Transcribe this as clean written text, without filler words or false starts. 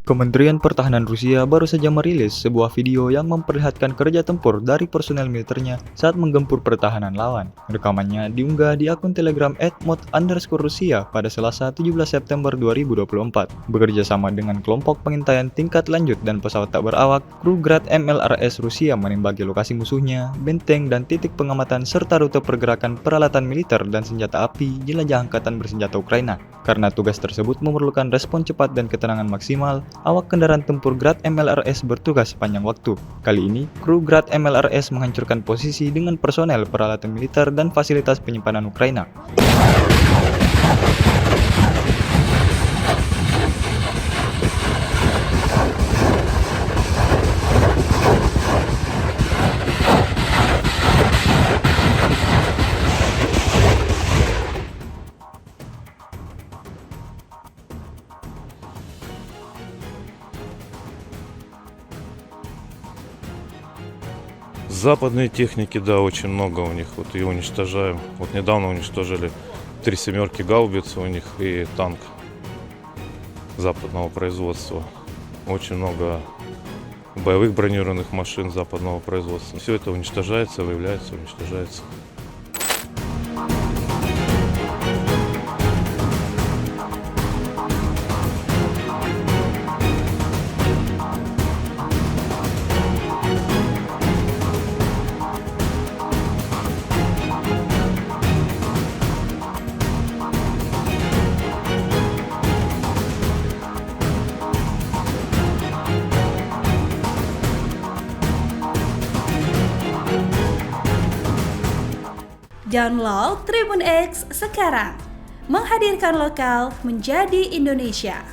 Kementerian Pertahanan Rusia baru saja merilis sebuah video yang memperlihatkan kerja tempur dari personel militernya saat menggempur pertahanan lawan. Rekamannya diunggah di akun Telegram @mod_Rusia pada Selasa 17 September 2024. Bekerja sama dengan kelompok pengintaian tingkat lanjut dan pesawat tak berawak, kru Grad MLRS Rusia menembaki lokasi musuhnya, benteng dan titik pengamatan serta rute pergerakan peralatan militer dan senjata api jelajah angkatan bersenjata Ukraina. Karena tugas tersebut memerlukan respon cepat dan ketenangan maksimal, awak kendaraan tempur Grad MLRS bertugas sepanjang waktu. Kali ini, kru Grad MLRS menghancurkan posisi dengan personel peralatan militer dan fasilitas penyimpanan Ukraina. Западной техники, да, очень много у них. Вот ее уничтожаем. Вот недавно уничтожили 3 семерки гаубицы у них и танк западного производства. Очень много боевых бронированных машин западного производства. Все это уничтожается, выявляется, уничтожается. Download Tribun X sekarang, menghadirkan lokal menjadi Indonesia.